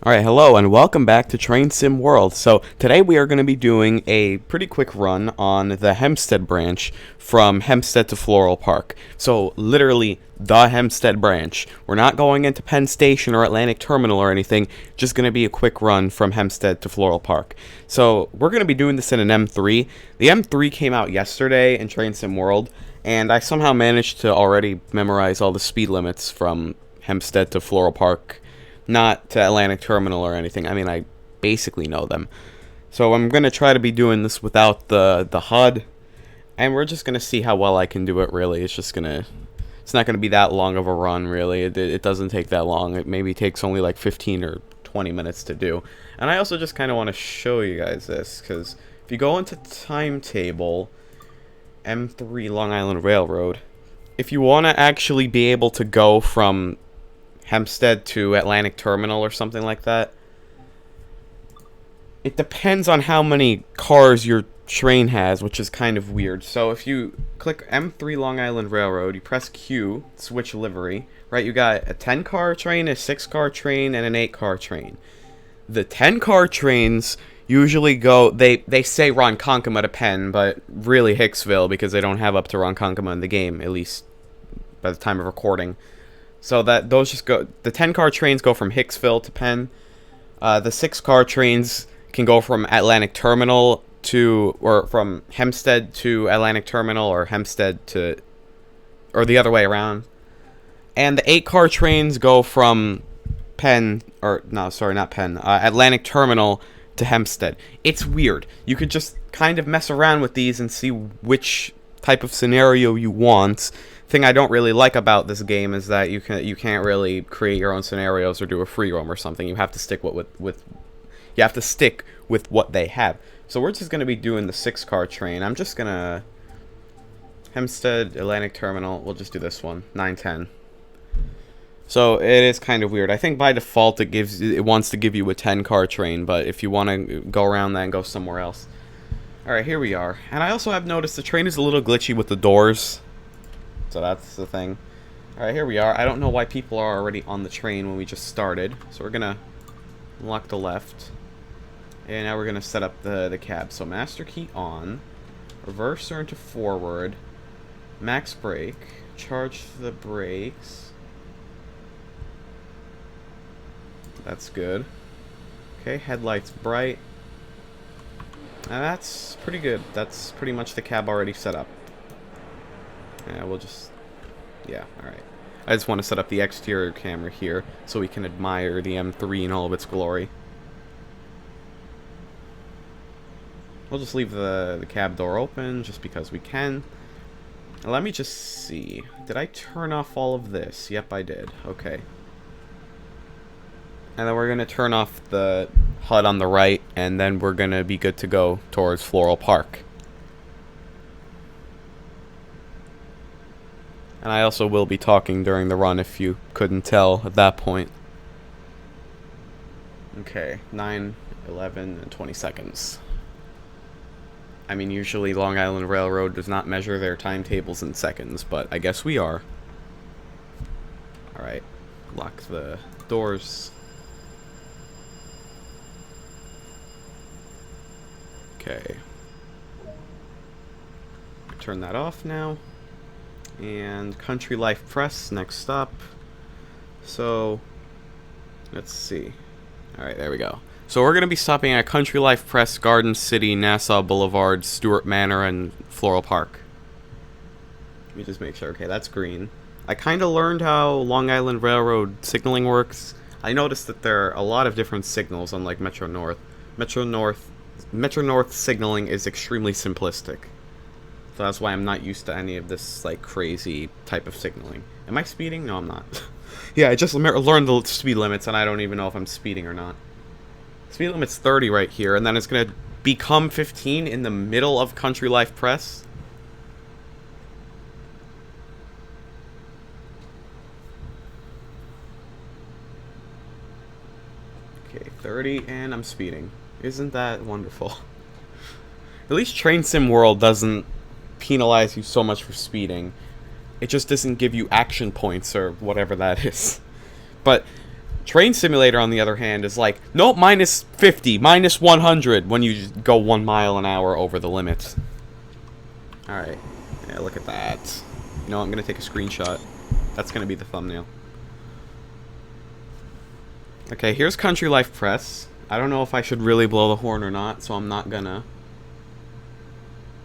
Alright, hello and welcome back to Train Sim World. So today we are going to be doing a pretty quick run on the Hempstead branch from Hempstead to Floral Park. So literally the Hempstead branch. We're not going into Penn Station or Atlantic Terminal or anything, just going to be a quick run from Hempstead to Floral Park. So we're going to be doing this in an M3. The M3 came out yesterday in Train Sim World, and I somehow managed to already memorize all the speed limits from Hempstead to Floral Park. Not to Atlantic Terminal or anything. I mean, I basically know them. So I'm going to try to be doing this without the HUD. And we're just going to see how well I can do it, really. It's not going to be that long of a run, really. It doesn't take that long. It maybe takes only like 15 or 20 minutes to do. And I also just kind of want to show you guys this. Because if you go into timetable, M3 Long Island Railroad, if you want to actually be able to go from Hempstead to Atlantic Terminal or something like that, it depends on how many cars your train has, which is kind of weird. So if you click M3 Long Island Railroad, you press Q, switch livery, right? You got a 10-car train, a 6-car train, and an 8-car train. The 10-car trains usually go, they say Ronkonkoma to Penn, but really Hicksville, because they don't have up to Ronkonkoma in the game, at least by the time of recording. So that those just go. The 10-car trains go from Hicksville to Penn. The 6-car trains can go from Atlantic Terminal to, or from Hempstead to Atlantic Terminal, or Hempstead to, or the other way around. And the 8-car trains go from Penn, or no, sorry, not Penn, Atlantic Terminal to Hempstead. It's weird. You could just kind of mess around with these and see which type of scenario you want. Thing I don't really like about this game is that you can't really create your own scenarios or do a free roam or something. You have to stick with what they have. So we're just gonna be doing the 6-car train. I'm just gonna Hempstead Atlantic Terminal. We'll just do this one, 910. So it is kind of weird. I think by default it wants to give you a 10-car train, but if you want to go around that and go somewhere else. All right, here we are. And I also have noticed the train is a little glitchy with the doors. So that's the thing. Alright, here we are. I don't know why people are already on the train when we just started. So we're gonna unlock the left. And now we're gonna set up the cab. So master key on. Reverse turn to forward. Max brake. Charge the brakes. That's good. Okay, headlights bright. Now that's pretty good. That's pretty much the cab already set up. Yeah, we'll just... Yeah, alright. I just want to set up the exterior camera here so we can admire the M3 in all of its glory. We'll just leave the cab door open just because we can. Let me just see. Did I turn off all of this? Yep, I did. Okay. And then we're going to turn off the HUD on the right, and then we're going to be good to go towards Floral Park. And I also will be talking during the run if you couldn't tell at that point. Okay, 9, 11, and 20 seconds. I mean, usually Long Island Railroad does not measure their timetables in seconds, but I guess we are. Alright, lock the doors. Okay. Turn that off now. And Country Life Press, next stop. So, let's see. Alright, there we go. So we're going to be stopping at Country Life Press, Garden City, Nassau Boulevard, Stewart Manor, and Floral Park. Let me just make sure. Okay, that's green. I kind of learned how Long Island Railroad signaling works. I noticed that there are a lot of different signals, unlike Metro North. Metro North signaling is extremely simplistic. So that's why I'm not used to any of this, like, crazy type of signaling. Am I speeding? No, I'm not. Yeah, I just learned the speed limits, and I don't even know if I'm speeding or not. Speed limit's 30 right here, and then it's going to become 15 in the middle of Country Life Press. Okay, 30, and I'm speeding. Isn't that wonderful? At least Train Sim World doesn't penalize you so much for speeding. It just doesn't give you action points or whatever that is. But Train Simulator, on the other hand, is like, nope, minus 50, minus 100 when you just go 1 mile an hour over the limit. Alright. Yeah, look at that. You know, I'm going to take a screenshot. That's going to be the thumbnail. Okay, here's Country Life Press. I don't know if I should really blow the horn or not, so I'm not gonna.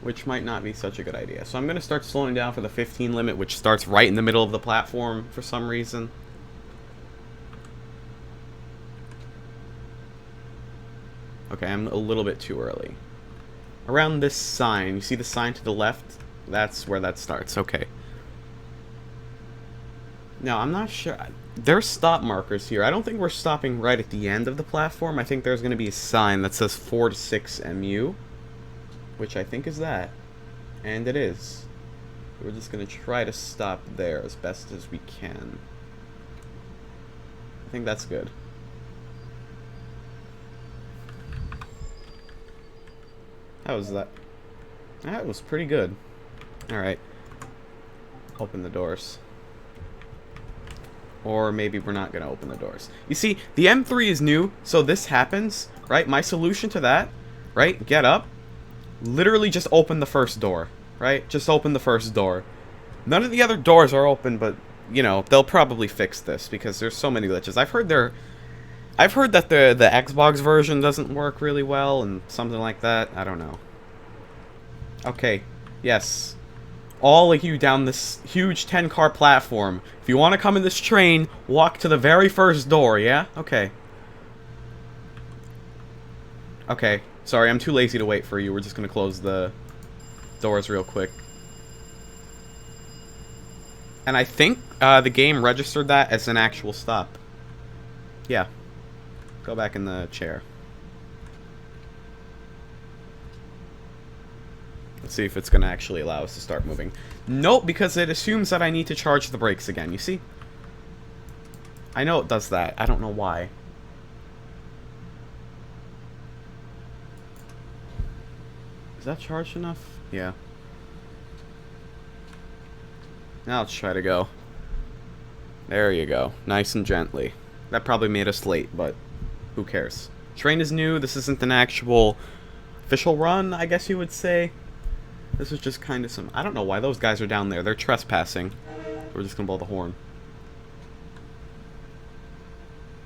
Which might not be such a good idea. So I'm gonna start slowing down for the 15 limit, which starts right in the middle of the platform for some reason. Okay, I'm a little bit too early. Around this sign, you see the sign to the left? That's where that starts, okay. Now, I'm not sure. There's stop markers here. I don't think we're stopping right at the end of the platform. I think there's going to be a sign that says 4 to 6 MU, which I think is that. And it is. We're just going to try to stop there as best as we can. I think that's good. How was that? That was pretty good. Alright. Open the doors. Or maybe we're not going to open the doors. You see, the M3 is new, so this happens, right? My solution to that, right? Get up. Literally just open the first door, right? Just open the first door. None of the other doors are open, but, you know, they'll probably fix this because there's so many glitches. I've heard that the Xbox version doesn't work really well and something like that. I don't know. Okay. Yes. All of you down this huge 10-car platform. If you want to come in this train, walk to the very first door, yeah? Okay. Okay. Sorry, I'm too lazy to wait for you. We're just going to close the doors real quick. And I think the game registered that as an actual stop. Yeah. Go back in the chair. Let's see if it's going to actually allow us to start moving. Nope, because it assumes that I need to charge the brakes again, you see? I know it does that. I don't know why. Is that charged enough? Yeah. Now let's try to go. There you go. Nice and gently. That probably made us late, but who cares? Train is new. This isn't an actual official run, I guess you would say. This is just kind of some... I don't know why those guys are down there. They're trespassing. We're just going to blow the horn.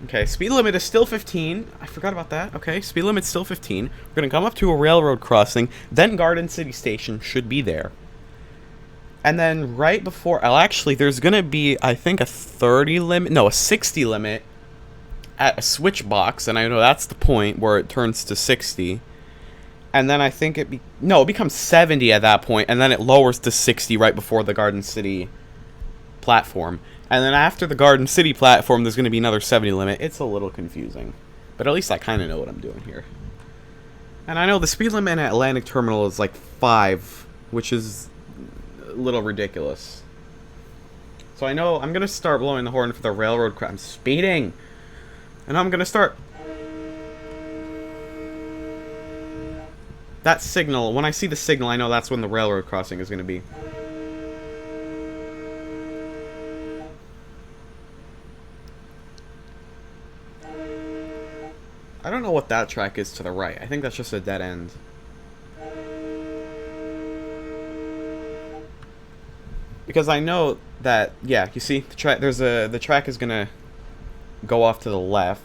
Okay, speed limit is still 15. I forgot about that. Okay, speed limit's still 15. We're going to come up to a railroad crossing. Then Garden City Station should be there. And then right before... Well, actually, there's going to be, I think, a 30 limit... No, a 60 limit at a switch box. And I know that's the point where it turns to 60. And then I think it becomes 70 at that point, and then it lowers to 60 right before the Garden City platform. And then after the Garden City platform, there's going to be another 70 limit. It's a little confusing. But at least I kind of know what I'm doing here. And I know the speed limit at Atlantic Terminal is like 5, which is a little ridiculous. So I know I'm going to start blowing the horn for the railroad I'm speeding! And I'm going to start... That signal, when I see the signal, I know that's when the railroad crossing is going to be. I don't know what that track is to the right. I think that's just a dead end. Because I know that, yeah, you see, the track is going to go off to the left.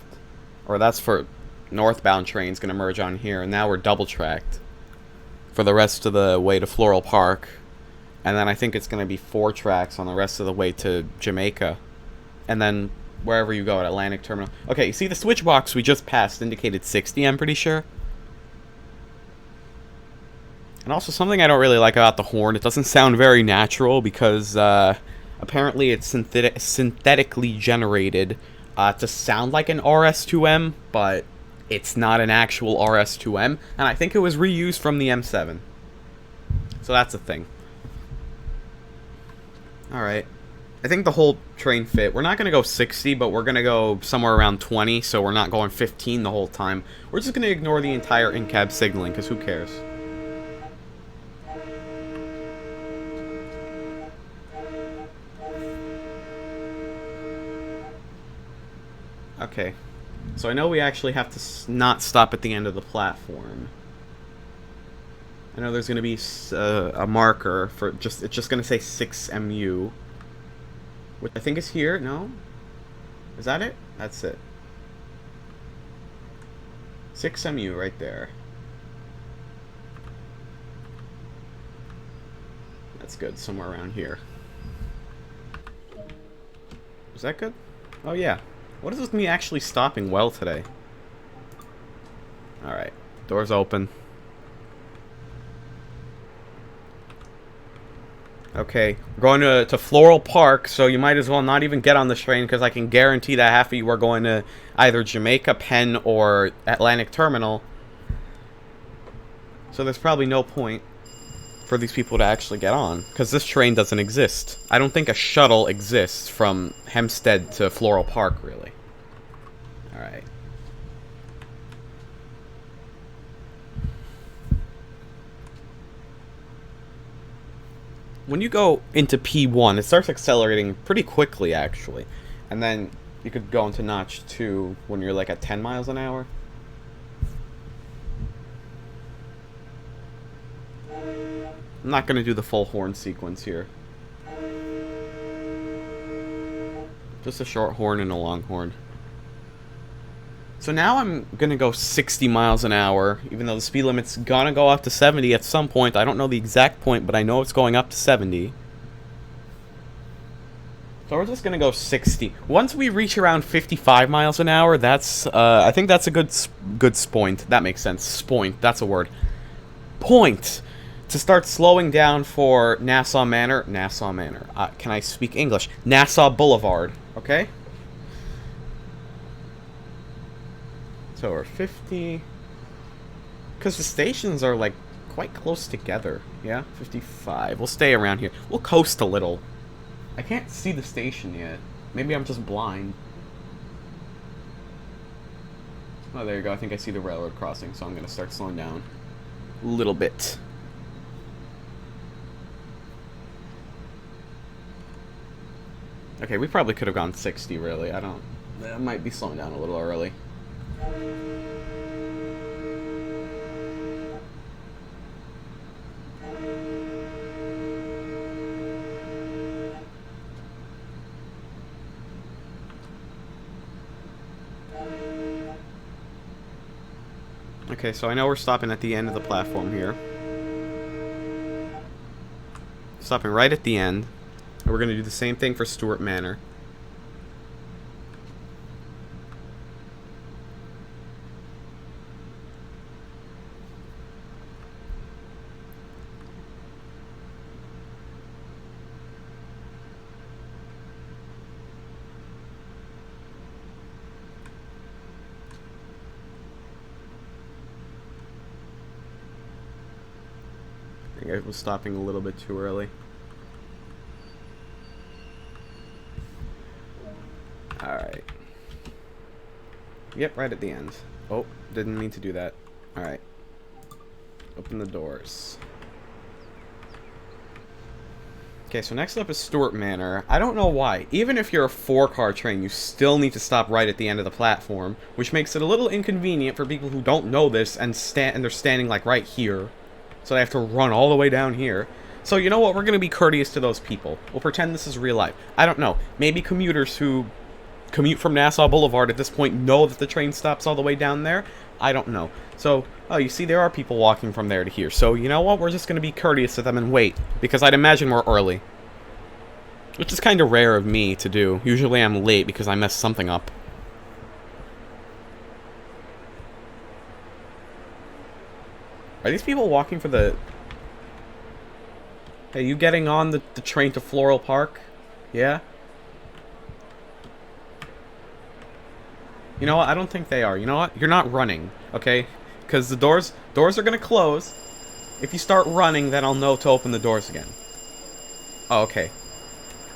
Or that's for northbound trains going to merge on here. And now we're double tracked for the rest of the way to Floral Park. And then I think it's going to be 4 tracks on the rest of the way to Jamaica. And then wherever you go at Atlantic Terminal. Okay, you see the switch box we just passed indicated 60, I'm pretty sure. And also something I don't really like about the horn, it doesn't sound very natural because apparently it's synthetically generated to sound like an RS2M, but it's not an actual RS2M, and I think it was reused from the M7. So that's a thing. Alright. I think the whole train fit. We're not going to go 60, but we're going to go somewhere around 20, so we're not going 15 the whole time. We're just going to ignore the entire in-cab signaling, because who cares? Okay. So I know we actually have to not stop at the end of the platform. I know there's going to be a marker for it's just going to say 6MU. Which I think is here. No? Is that it? That's it. 6MU right there. That's good. Somewhere around here. Is that good? Oh, yeah. What is with me actually stopping well today? Alright. Doors open. Okay. We're going to Floral Park, so you might as well not even get on this train, because I can guarantee that half of you are going to either Jamaica, Penn, or Atlantic Terminal. So there's probably no point for these people to actually get on, because this train doesn't exist. I don't think a shuttle exists from Hempstead to Floral Park, really. Alright. When you go into P1, it starts accelerating pretty quickly, actually. And then you could go into Notch 2 when you're like at 10 miles an hour. I'm not going to do the full horn sequence here. Just a short horn and a long horn. So now I'm going to go 60 miles an hour, even though the speed limit's going to go up to 70 at some point. I don't know the exact point, but I know it's going up to 70. So we're just going to go 60. Once we reach around 55 miles an hour, that's, I think that's a good point. That makes sense. Spoint, that's a word. Point. To start slowing down for Nassau Manor. Can I speak English? Nassau Boulevard, okay? So we're 50. Because the stations are, like, quite close together. Yeah, 55. We'll stay around here. We'll coast a little. I can't see the station yet. Maybe I'm just blind. Oh, there you go. I think I see the railroad crossing, so I'm going to start slowing down a little bit. Okay, we probably could have gone 60, really. I might be slowing down a little early. Okay, so I know we're stopping at the end of the platform here. Stopping right at the end. And we're going to do the same thing for Stewart Manor. I think I was stopping a little bit too early. Alright. Yep, right at the end. Oh, didn't mean to do that. Alright. Open the doors. Okay, so next up is Stewart Manor. I don't know why. Even if you're a 4-car train, you still need to stop right at the end of the platform, which makes it a little inconvenient for people who don't know this and they're standing like right here. So they have to run all the way down here. So you know what? We're going to be courteous to those people. We'll pretend this is real life. I don't know. Maybe commuters who commute from Nassau Boulevard at this point know that the train stops all the way down there. I don't know. So, oh, you see, there are people walking from there to here. So, you know what? We're just going to be courteous to them and wait. Because I'd imagine we're early. Which is kind of rare of me to do. Usually I'm late because I messed something up. Are these people walking for the... Hey, you getting on the train to Floral Park? Yeah? You know what? I don't think they are. You know what? You're not running, okay? Because the doors are going to close. If you start running, then I'll know to open the doors again. Oh, okay.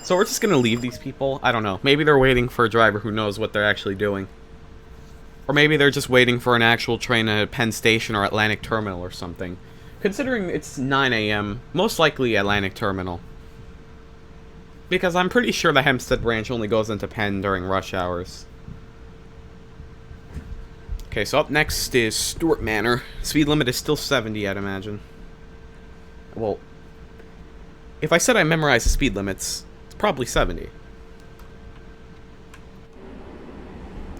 So we're just going to leave these people? I don't know. Maybe they're waiting for a driver who knows what they're actually doing. Or maybe they're just waiting for an actual train at Penn Station or Atlantic Terminal or something. Considering it's 9 a.m., most likely Atlantic Terminal. Because I'm pretty sure the Hempstead branch only goes into Penn during rush hours. Okay, so up next is Stewart Manor. Speed limit is still 70, I'd imagine. Well, if I said I memorized the speed limits, it's probably 70.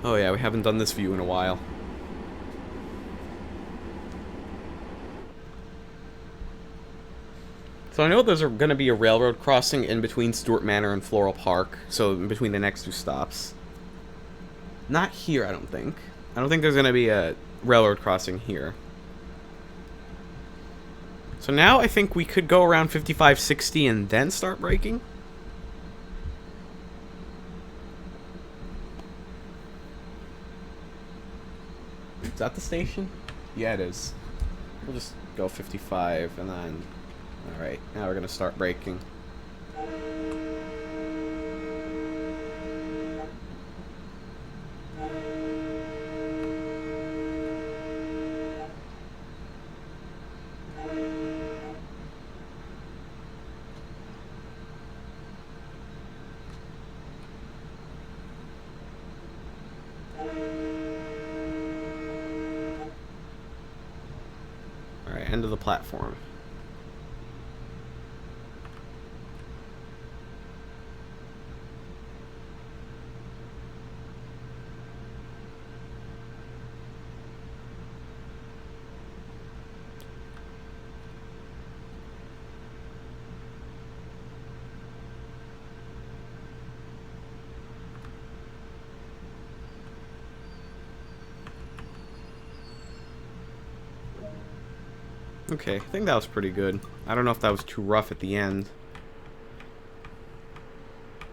Oh yeah, we haven't done this view in a while. So I know there's going to be a railroad crossing in between Stewart Manor and Floral Park, so in between the next two stops. Not here, I don't think. I don't think there's going to be a railroad crossing here. So now I think we could go around 55, 60 and then start braking. Is that the station? Yeah, it is. We'll just go 55 and then... Alright, now we're going to start braking. Alright, end of the platform. Okay, I think that was pretty good. I don't know if that was too rough at the end.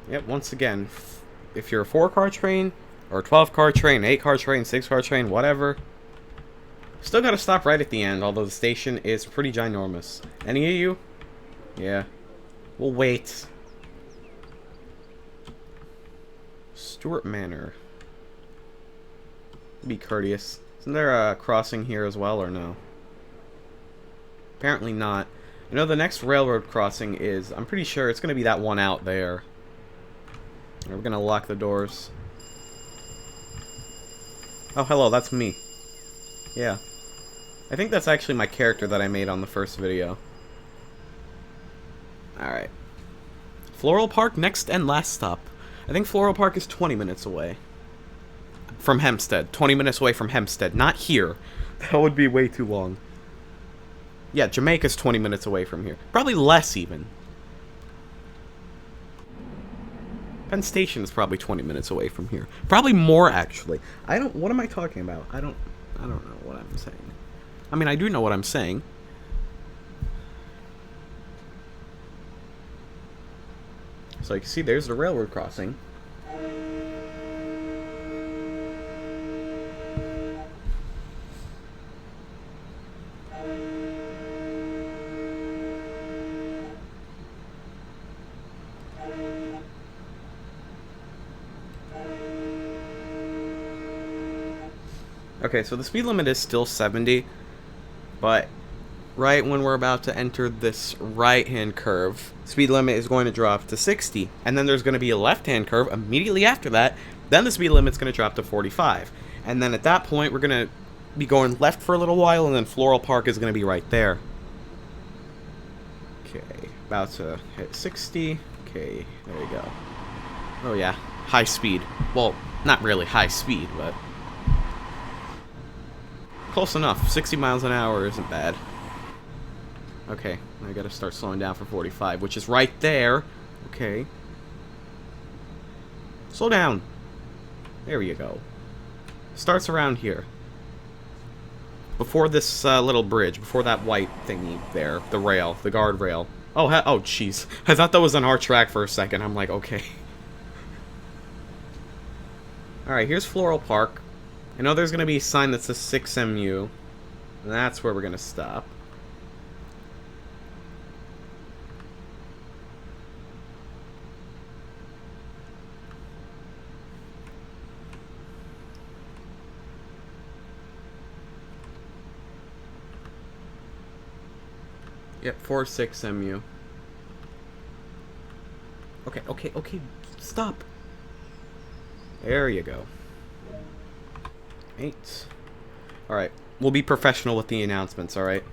Yep, once again, if you're a 4-car train, or a 12-car train, 8-car train, 6-car train, whatever, still gotta stop right at the end, although the station is pretty ginormous. Any of you? Yeah. We'll wait. Stewart Manor. Be courteous. Isn't there a crossing here as well, or no? Apparently not. You know, the next railroad crossing is... I'm pretty sure it's going to be that one out there. We're going to lock the doors. Oh, hello, that's me. Yeah. I think that's actually my character that I made on the first video. Alright. Floral Park, next and last stop. I think Floral Park is 20 minutes away. From Hempstead. 20 minutes away from Hempstead. Not here. That would be way too long. Yeah, Jamaica's 20 minutes away from here. Probably less, even. Penn Station is probably 20 minutes away from here. Probably more, actually. What am I talking about? I don't know what I'm saying. I mean, I do know what I'm saying. So you can see there's the railroad crossing. Okay, so the speed limit is still 70, but right when we're about to enter this right-hand curve, speed limit is going to drop to 60, and then there's going to be a left-hand curve immediately after that, then the speed limit's going to drop to 45, and then at that point we're going to be going left for a little while, and then Floral Park is going to be right there. Okay, about to hit 60, okay, there we go. Oh yeah, high speed. Well, not really high speed, but... close enough. 60 miles an hour isn't bad. Okay, I gotta start slowing down for 45, which is right there. Okay. Slow down. There you go. Starts around here. Before this little bridge, before that white thingy there. The rail, the guardrail. Oh, oh, jeez. I thought that was on our track for a second. I'm like, okay. Alright, here's Floral Park. I know there's going to be a sign that says 6MU. And that's where we're going to stop. Yep, 46MU. Okay, stop. There you go. 8, Alright, we'll be professional with the announcements, alright?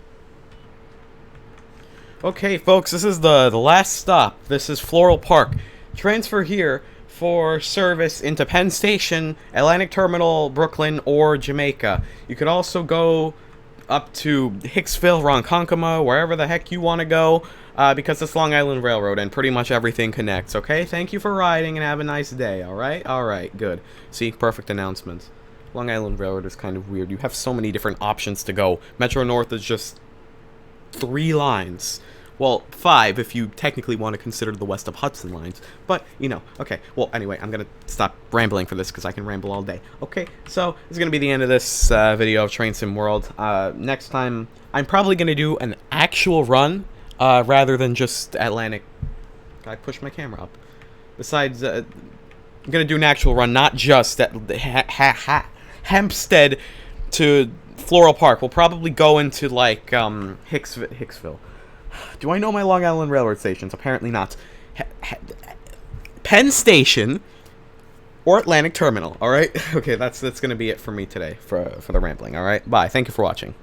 Okay, folks, this is the last stop. This is Floral Park. Transfer here for service into Penn Station, Atlantic Terminal, Brooklyn, or Jamaica. You could also go up to Hicksville, Ronkonkoma, wherever the heck you want to go, because it's Long Island Railroad and pretty much everything connects, okay? Thank you for riding and have a nice day, alright? Alright, good. See, perfect announcements. Long Island Railroad is kind of weird. You have so many different options to go. Metro North is just 3 lines. Well, 5 if you technically want to consider the west of Hudson lines. But, you know, okay. Well, anyway, I'm going to stop rambling for this because I can ramble all day. Okay, so this is going to be the end of this video of Train Sim World. Next time, I'm probably going to do an actual run rather than just Atlantic. I pushed my camera up. Besides, I'm going to do an actual run, not just at Hempstead to Floral Park. We'll probably go into, like, Hicksville. Do I know my Long Island Railroad stations? Apparently not. Penn Station or Atlantic Terminal, alright? Okay, that's going to be it for me today for the rambling, alright? Bye. Thank you for watching.